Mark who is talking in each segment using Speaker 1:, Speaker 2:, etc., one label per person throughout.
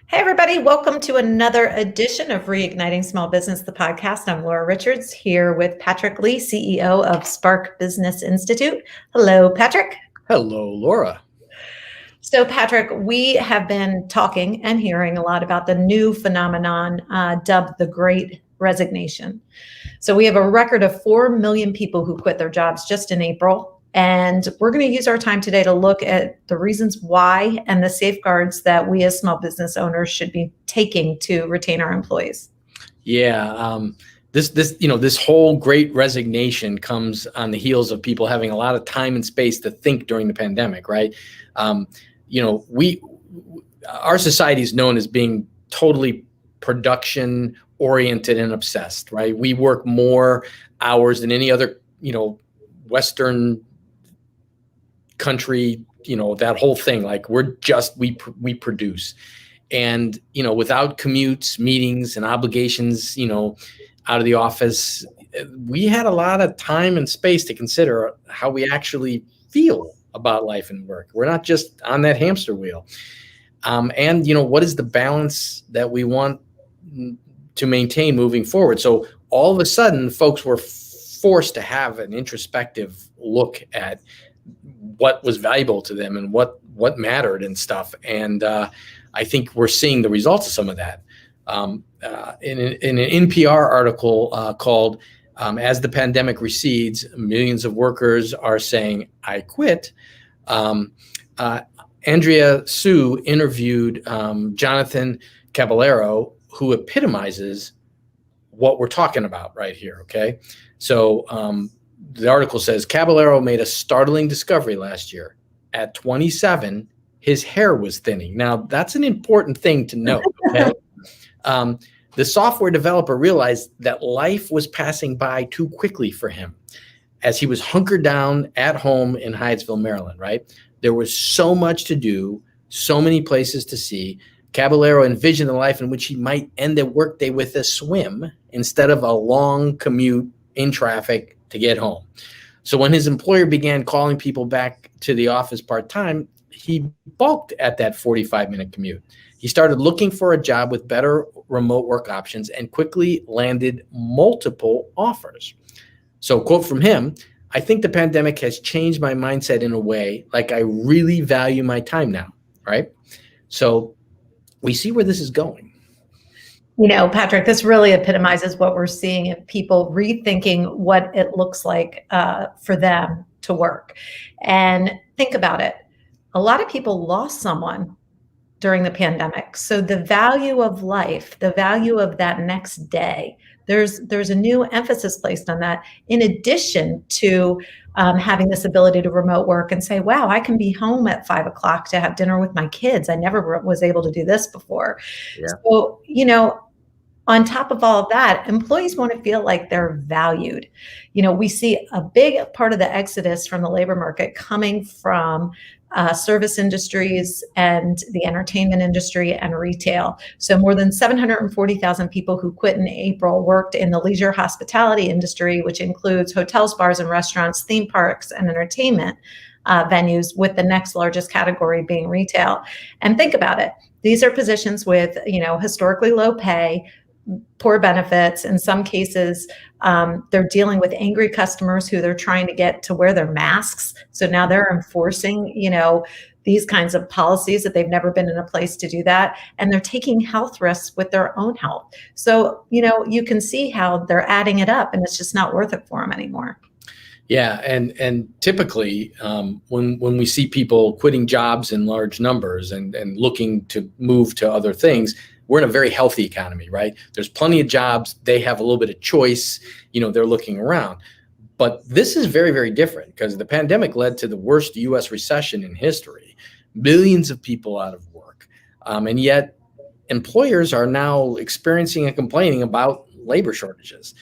Speaker 1: Hey, everybody, welcome to another edition of Reigniting Small Business, the podcast. I'm Laura Richards here with Patrick Lee, CEO of Spark Business Institute. Hello, Patrick.
Speaker 2: Hello, Laura.
Speaker 1: So, Patrick, we have been talking and hearing a lot about the new phenomenon dubbed the Great Resignation. So, we have a record of 4 million people who quit their jobs just in April. And we're going to use our time today to look at the reasons why and the safeguards that we as small business owners should be taking to retain our employees.
Speaker 2: Yeah, this whole Great Resignation comes on the heels of people having a lot of time and space to think during the pandemic, right? Our society is known as being totally production oriented and obsessed, right? We work more hours than any other, Western country, that whole thing. Like we produce. And, without commutes, meetings, and obligations, out of the office, we had a lot of time and space to consider how we actually feel about life and work. We're not just on that hamster wheel. And, what is the balance that we want to maintain moving forward? So all of a sudden, folks were forced to have an introspective look at what was valuable to them and what mattered and stuff. And I think we're seeing the results of some of that. In an NPR article called As the Pandemic Recedes, Millions of Workers Are Saying, I Quit, Andrea Sue interviewed Jonathan Caballero, who epitomizes what we're talking about right here, okay? So the article says, Caballero made a startling discovery last year. At 27, his hair was thinning. Now, that's an important thing to note, okay? The software developer realized that life was passing by too quickly for him as he was hunkered down at home in Hyattsville, Maryland, right? There was so much to do, so many places to see. Caballero envisioned a life in which he might end a workday with a swim instead of a long commute in traffic to get home. So when his employer began calling people back to the office part-time, he balked at that 45-minute commute. He started looking for a job with better remote work options and quickly landed multiple offers. So, quote from him, I think the pandemic has changed my mindset in a way, like I really value my time now, right? So we see where this is going.
Speaker 1: Patrick, this really epitomizes what we're seeing in people rethinking what it looks like for them to work. And think about it. A lot of people lost someone during the pandemic. So the value of life, the value of that next day, there's a new emphasis placed on that, in addition to having this ability to remote work and say, wow, I can be home at 5 o'clock to have dinner with my kids. I never was able to do this before. Yeah. So, on top of all of that, employees want to feel like they're valued. We see a big part of the exodus from the labor market coming from service industries and the entertainment industry and retail. So more than 740,000 people who quit in April worked in the leisure hospitality industry, which includes hotels, bars, and restaurants, theme parks, and entertainment venues, with the next largest category being retail. And think about it. These are positions with, historically low pay, poor benefits. In some cases, they're dealing with angry customers who they're trying to get to wear their masks. So now they're enforcing, these kinds of policies that they've never been in a place to do that. And they're taking health risks with their own health. So, you can see how they're adding it up, and it's just not worth it for them anymore.
Speaker 2: Yeah, and typically when we see people quitting jobs in large numbers and looking to move to other things, we're in a very healthy economy, right? There's plenty of jobs. They have a little bit of choice. They're looking around. But this is very, very different because the pandemic led to the worst U.S. recession in history. Millions of people out of work. And yet employers are now experiencing and complaining about labor shortages.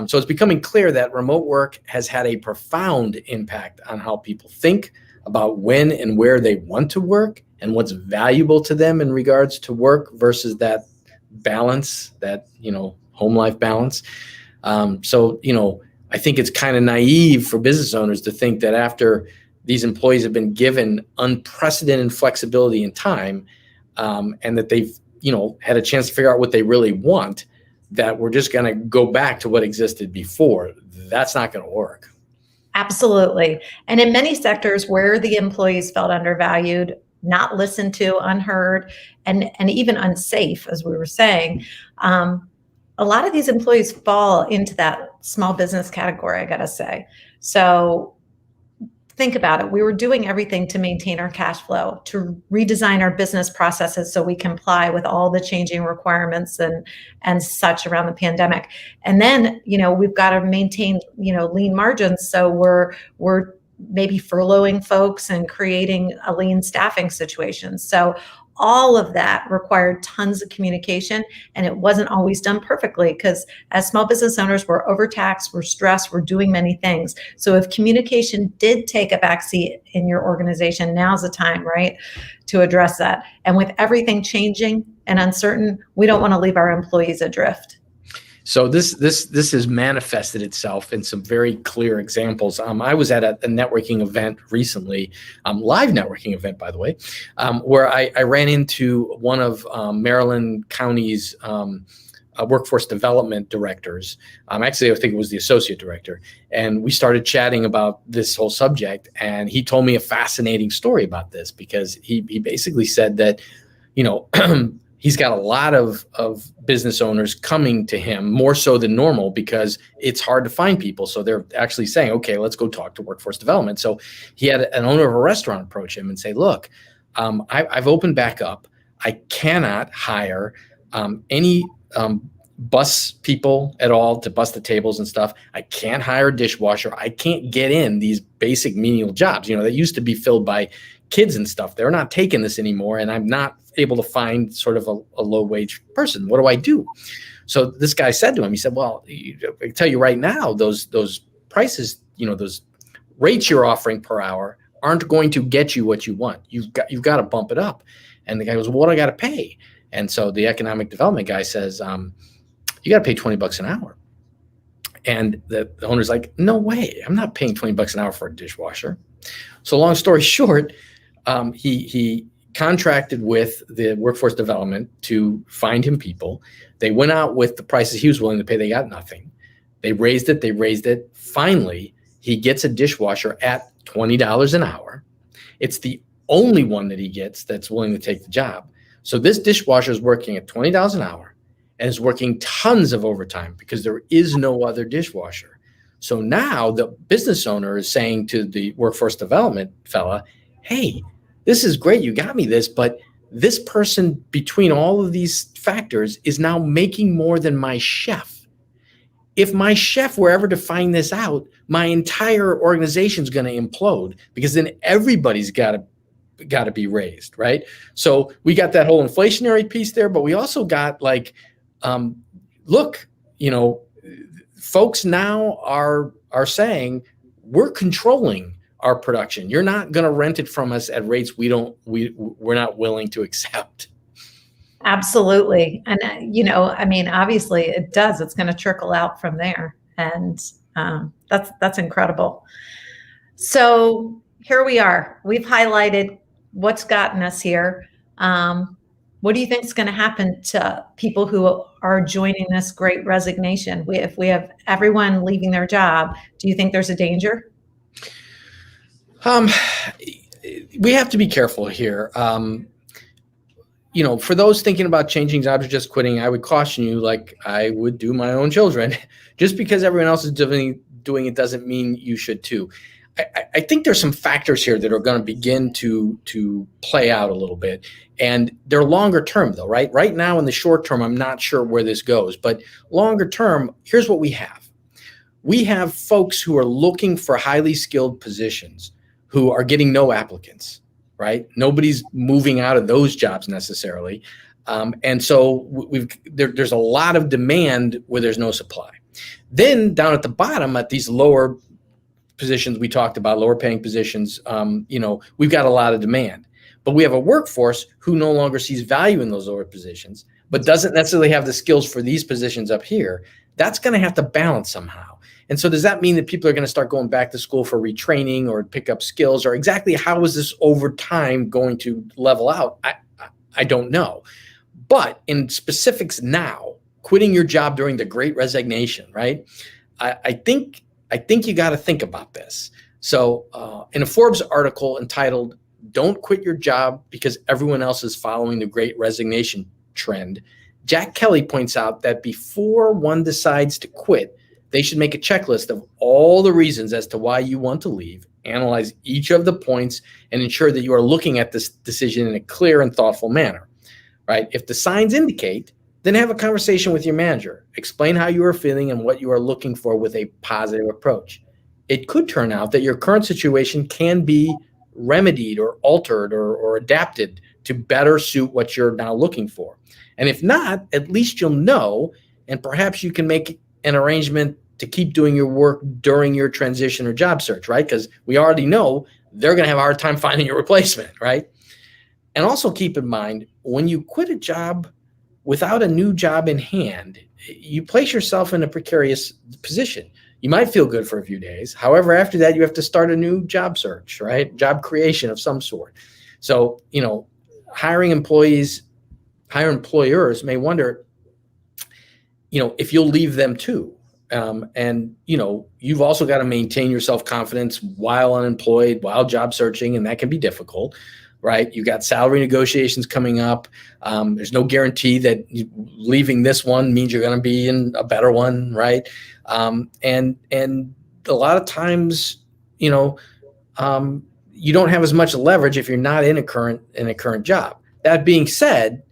Speaker 2: So it's becoming clear that remote work has had a profound impact on how people think about when and where they want to work and what's valuable to them in regards to work versus that balance, that, home life balance. I think it's kind of naive for business owners to think that after these employees have been given unprecedented flexibility and time, and that they've had a chance to figure out what they really want, that we're just going to go back to what existed before. That's not going to work.
Speaker 1: Absolutely. And in many sectors where the employees felt undervalued, not listened to, unheard, and even unsafe, as we were saying, a lot of these employees fall into that small business category, I gotta say. So think about it. We were doing everything to maintain our cash flow, to redesign our business processes so we comply with all the changing requirements and such around the pandemic. And then, we've got to maintain, lean margins. So we're maybe furloughing folks and creating a lean staffing situation. So all of that required tons of communication, and it wasn't always done perfectly because as small business owners, we're overtaxed, we're stressed, we're doing many things. So if communication did take a backseat in your organization, now's the time, right, to address that. And with everything changing and uncertain, we don't want to leave our employees adrift.
Speaker 2: So this has manifested itself in some very clear examples. I was at a networking event recently, live networking event, by the way, where I ran into one of Maryland County's workforce development directors. Actually, I think it was the associate director. And we started chatting about this whole subject. And he told me a fascinating story about this, because he basically said that, he's got a lot of business owners coming to him, more so than normal, because it's hard to find people. So they're actually saying, okay, let's go talk to workforce development. So he had an owner of a restaurant approach him and say, look, I've opened back up. I cannot hire any bus people at all to bus the tables and stuff. I can't hire a dishwasher. I can't get in these basic menial jobs, that used to be filled by kids and stuff. They're not taking this anymore. And I'm not able to find sort of a low wage person. What do I do? So this guy said to him, he said, well, I can tell you right now, those prices, those rates you're offering per hour aren't going to get you what you want. You've got to bump it up. And the guy goes, well, what do I got to pay? And so the economic development guy says, you got to pay $20 an hour. And the owner's like, no way. I'm not paying $20 an hour for a dishwasher. So long story short, he contracted with the workforce development to find him people. They went out with the prices he was willing to pay. They got nothing. They raised it. Finally, he gets a dishwasher at $20 an hour. It's the only one that he gets that's willing to take the job. So this dishwasher is working at $20 an hour and is working tons of overtime because there is no other dishwasher. So now the business owner is saying to the workforce development fella, hey, this is great. You got me this, but this person between all of these factors is now making more than my chef. If my chef were ever to find this out, my entire organization is going to implode, because then everybody's got to be raised, right? So we got that whole inflationary piece there, but we also got look, folks now are saying we're controlling our production. You're not going to rent it from us at rates we're not willing to accept.
Speaker 1: Absolutely. And, obviously it does. It's going to trickle out from there. And that's incredible. So here we are. We've highlighted what's gotten us here. What do you think is going to happen to people who are joining this Great Resignation? If we have everyone leaving their job, do you think there's a danger?
Speaker 2: We have to be careful here. For those thinking about changing jobs or just quitting, I would caution you, like I would do my own children. Just because everyone else is doing it doesn't mean you should too. I think there's some factors here that are going to begin to play out a little bit, and they're longer term though, right? Right now in the short term, I'm not sure where this goes, but longer term, here's what we have. We have folks who are looking for highly skilled positions who are getting no applicants, right? Nobody's moving out of those jobs necessarily. And so there's a lot of demand where there's no supply. Then down at the bottom, at these lower positions we talked about, lower paying positions, we've got a lot of demand. But we have a workforce who no longer sees value in those lower positions, but doesn't necessarily have the skills for these positions up here. That's going to have to balance somehow. And so does that mean that people are going to start going back to school for retraining or pick up skills, or exactly how is this over time going to level out? I don't know. But in specifics now, quitting your job during the Great Resignation, right? I think you got to think about this. So in a Forbes article entitled "Don't Quit Your Job Because Everyone Else is Following the Great Resignation Trend," Jack Kelly points out that before one decides to quit, they should make a checklist of all the reasons as to why you want to leave, analyze each of the points, and ensure that you are looking at this decision in a clear and thoughtful manner, right? If the signs indicate, then have a conversation with your manager. Explain how you are feeling and what you are looking for with a positive approach. It could turn out that your current situation can be remedied or altered or adapted to better suit what you're now looking for. And if not, at least you'll know, and perhaps you can make an arrangement to keep doing your work during your transition or job search, right? Because we already know they're going to have a hard time finding a replacement, right? And also keep in mind, when you quit a job without a new job in hand, you place yourself in a precarious position. You might feel good for a few days. However, after that, you have to start a new job search, right? Job creation of some sort. So, hiring employers may wonder, if you'll leave them too. And you've also got to maintain your self-confidence while unemployed, while job searching, and that can be difficult, right? You got salary negotiations coming up. There's no guarantee that leaving this one means you're going to be in a better one, right? And a lot of times, you don't have as much leverage if you're not in a current job. That being said,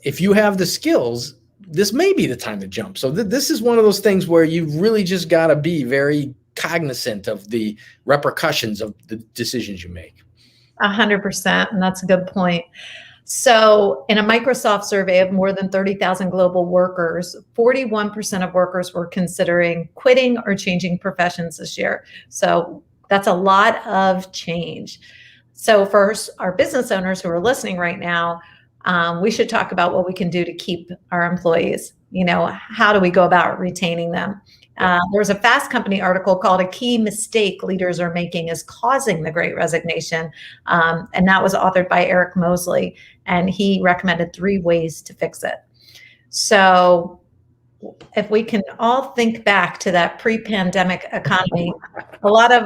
Speaker 2: if you have the skills, this may be the time to jump. So this is one of those things where you've really just got to be very cognizant of the repercussions of the decisions you make.
Speaker 1: 100%. And that's a good point. So in a Microsoft survey of more than 30,000 global workers, 41% of workers were considering quitting or changing professions this year. So that's a lot of change. So for our business owners who are listening right now, we should talk about what we can do to keep our employees. How do we go about retaining them? There's a Fast Company article called "A Key Mistake Leaders Are Making is Causing the Great Resignation." And that was authored by Eric Mosley. And he recommended 3 ways to fix it. So if we can all think back to that pre-pandemic economy, a lot of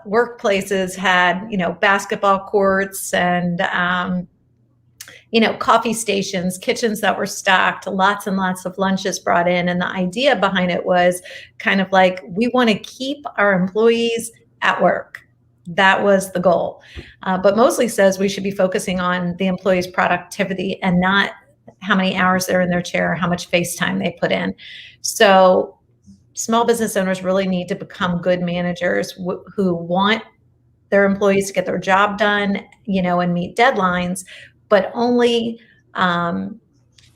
Speaker 1: workplaces had, basketball courts and, coffee stations, kitchens that were stocked, lots and lots of lunches brought in. And the idea behind it was kind of like, we want to keep our employees at work. That was the goal. But Mosley says we should be focusing on the employees' productivity and not how many hours they're in their chair, how much face time they put in. So small business owners really need to become good managers who want their employees to get their job done, and meet deadlines, but only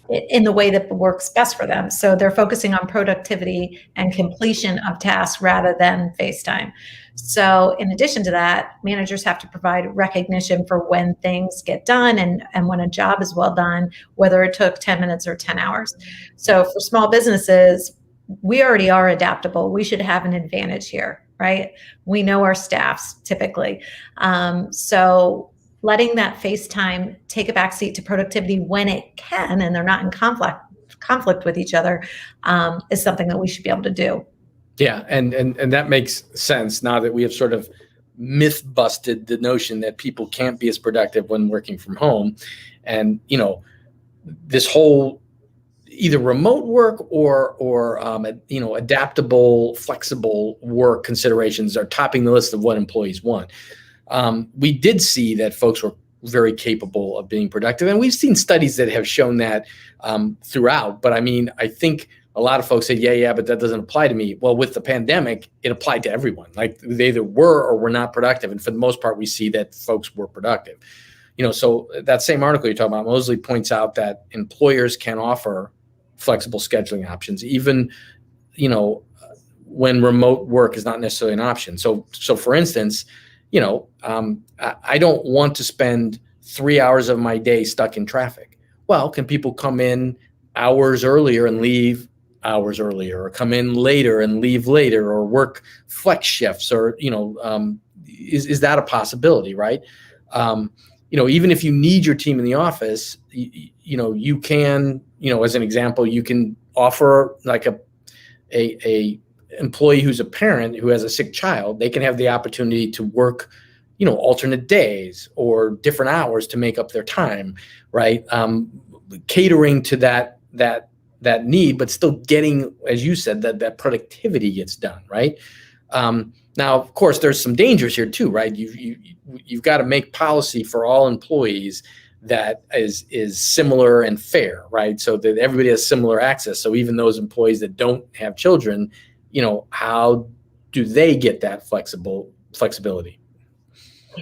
Speaker 1: in the way that works best for them. So they're focusing on productivity and completion of tasks rather than face time. So in addition to that, managers have to provide recognition for when things get done and when a job is well done, whether it took 10 minutes or 10 hours. So for small businesses, we already are adaptable. We should have an advantage here, right? We know our staffs typically. So letting that face time take a backseat to productivity when it can, and they're not in conflict with each other, is something that we should be able to do.
Speaker 2: Yeah, and that makes sense now that we have sort of myth busted the notion that people can't be as productive when working from home. And, this whole either remote work or adaptable, flexible work considerations are topping the list of what employees want. We did see that folks were very capable of being productive. And we've seen studies that have shown that throughout. But I think a lot of folks say, yeah, but that doesn't apply to me. Well, with the pandemic, it applied to everyone. Like they either were or were not productive. And for the most part, we see that folks were productive. So that same article you're talking about, Mosley points out that employers can offer flexible scheduling options, even, when remote work is not necessarily an option. So for instance, I don't want to spend 3 hours of my day stuck in traffic. Well, can people come in hours earlier and leave hours earlier, or come in later and leave later, or work flex shifts, or, is that a possibility, right? even if you need your team in the office, you can, as an example, you can offer like a employee who's a parent who has a sick child. They can have the opportunity to work, alternate days or different hours to make up their time, right? Catering to that need, but still getting, as you said, that productivity gets done, right? Now, of course, there's some dangers here too, right? You've got to make policy for all employees that is similar and fair, right? So that everybody has similar access. So even those employees that don't have children, how do they get that flexibility?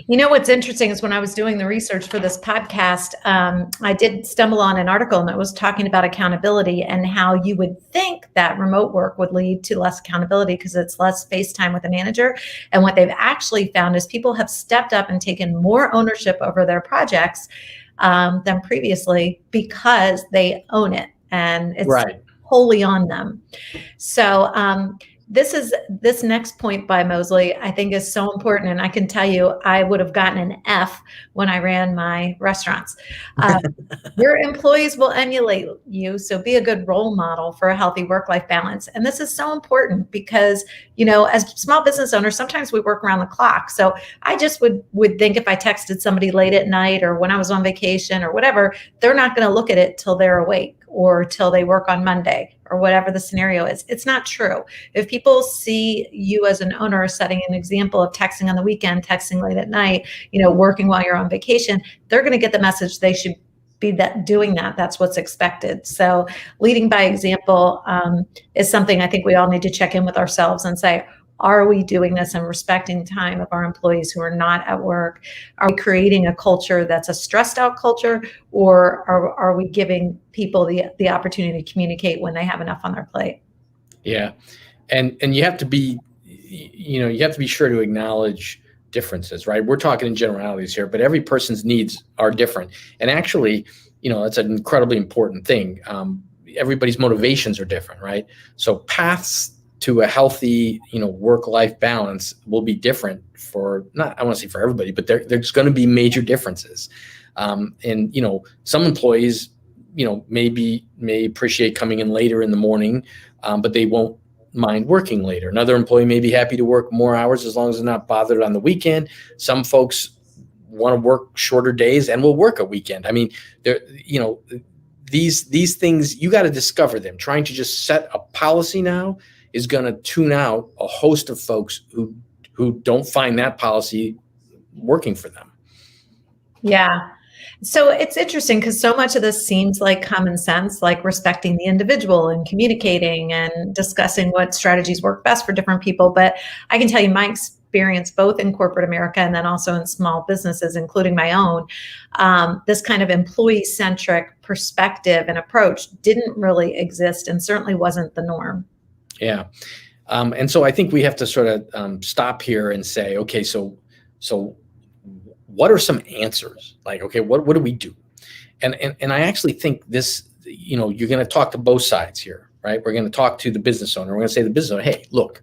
Speaker 1: What's interesting is when I was doing the research for this podcast, I did stumble on an article and it was talking about accountability and how you would think that remote work would lead to less accountability because it's less face time with a manager. And what they've actually found is people have stepped up and taken more ownership over their projects than previously because they own it and it's wholly on them. So this next point by Mosley, I think, is so important. And I can tell you, I would have gotten an F when I ran my restaurants. Your employees will emulate you. So be a good role model for a healthy work-life balance. And this is so important because, as small business owners, sometimes we work around the clock. So I just would think if I texted somebody late at night or when I was on vacation or whatever, they're not going to look at it till they're awake or till they work on Monday or whatever the scenario is. It's not true. If people see you as an owner setting an example of texting on the weekend, texting late at night, working while you're on vacation, they're going to get the message they should be doing that. That's what's expected. So leading by example is something I think we all need to check in with ourselves and say, are we doing this and respecting time of our employees who are not at work? Are we creating a culture that's a stressed out culture, or are we giving people the opportunity to communicate when they have enough on their plate?
Speaker 2: Yeah. And you have to be, sure to acknowledge differences, right? We're talking in generalities here, but every person's needs are different. And actually, that's an incredibly important thing. Everybody's motivations are different, right? So paths to a healthy, work-life balance will be different for, not, I want to say for everybody, but there's going to be major differences. And, some employees, may appreciate coming in later in the morning, but they won't mind working later. Another employee may be happy to work more hours as long as they're not bothered on the weekend. Some folks want to work shorter days and will work a weekend. I mean, these things, you got to discover them. Trying to just set a policy now is going to tune out a host of folks who don't find that policy working for them.
Speaker 1: Yeah. So it's interesting because so much of this seems like common sense, like respecting the individual and communicating and discussing what strategies work best for different people. But I can tell you my experience both in corporate America and then also in small businesses, including my own, this kind of employee-centric perspective and approach didn't really exist and certainly wasn't the norm.
Speaker 2: Yeah. And so I think we have to sort of stop here and say, okay, so what are some answers? Like, okay, what do we do? And I actually think this, you're going to talk to both sides here, right? We're going to talk to the business owner. We're going to say to the business owner, hey, look,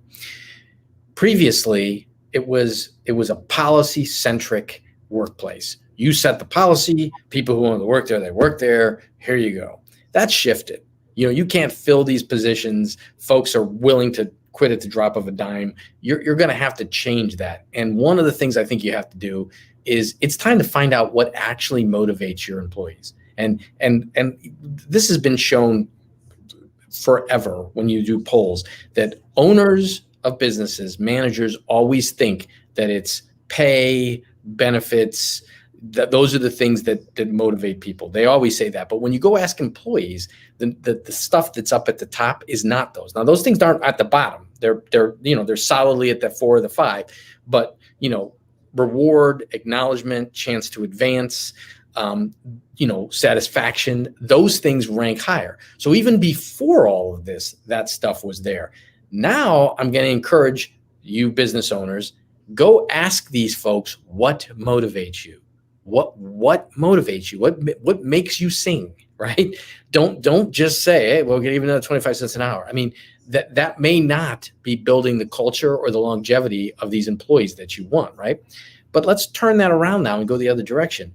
Speaker 2: previously it was a policy-centric workplace. You set the policy, people who want to work there, they work there. Here you go. That's shifted. You can't fill these positions. Folks are willing to quit at the drop of a dime. You're going to have to change that. And one of the things I think you have to do is it's time to find out what actually motivates your employees. And this has been shown forever when you do polls that owners of businesses, managers always think that it's pay, benefits, that those are the things that motivate people. They always say that. But when you go ask employees, the stuff that's up at the top is not those. Now, those things aren't at the bottom. They're solidly at the 4 or the 5. But, reward, acknowledgement, chance to advance, satisfaction, those things rank higher. So even before all of this, that stuff was there. Now I'm going to encourage you business owners, go ask these folks what motivates you. What motivates you? What makes you sing, right? Don't just say, hey, we'll get even another 25 cents an hour. I mean, that may not be building the culture or the longevity of these employees that you want, right? But let's turn that around now and go the other direction.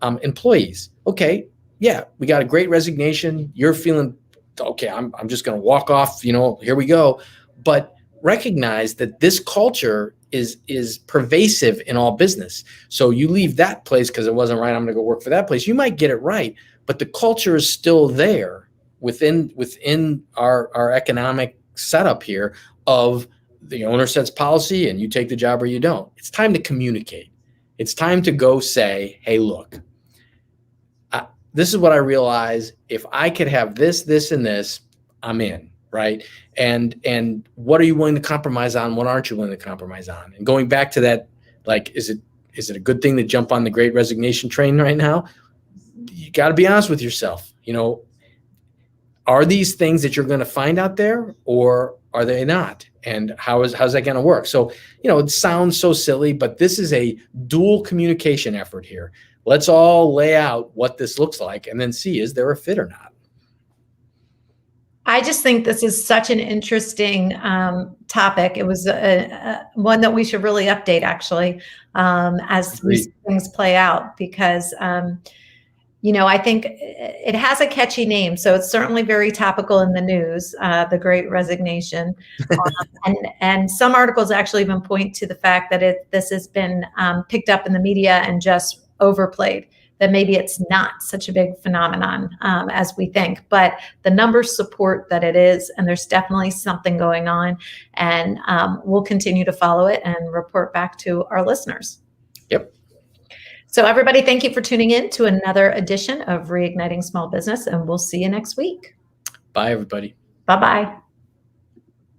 Speaker 2: Employees, okay, yeah, we got a great resignation. You're feeling, okay, I'm just going to walk off, here we go. But recognize that this culture is pervasive in all business. So you leave that place because it wasn't right, I'm going to go work for that place. You might get it right, but the culture is still there within our economic setup here of the owner sets policy and you take the job or you don't. It's time to communicate. It's time to go say, hey, look, this is what I realize. If I could have this, this, and this, I'm in, right? And what are you willing to compromise on? What aren't you willing to compromise on? And going back to that, like, is it a good thing to jump on the Great Resignation train right now? You got to be honest with yourself. Are these things that you're going to find out there, or are they not? And how's that going to work? So, it sounds so silly, but this is a dual communication effort here. Let's all lay out what this looks like and then see, is there a fit or not?
Speaker 1: I just think this is such an interesting topic. It was one that we should really update, actually, as these things play out, because I think it has a catchy name, so it's certainly very topical in the news, the Great Resignation. And some articles actually even point to the fact that this has been picked up in the media and just overplayed, that maybe it's not such a big phenomenon as we think, but the numbers support that it is, and there's definitely something going on, and we'll continue to follow it and report back to our listeners.
Speaker 2: Yep.
Speaker 1: So everybody, thank you for tuning in to another edition of Reigniting Small Business, and we'll see you next week.
Speaker 2: Bye, everybody.
Speaker 1: Bye-bye.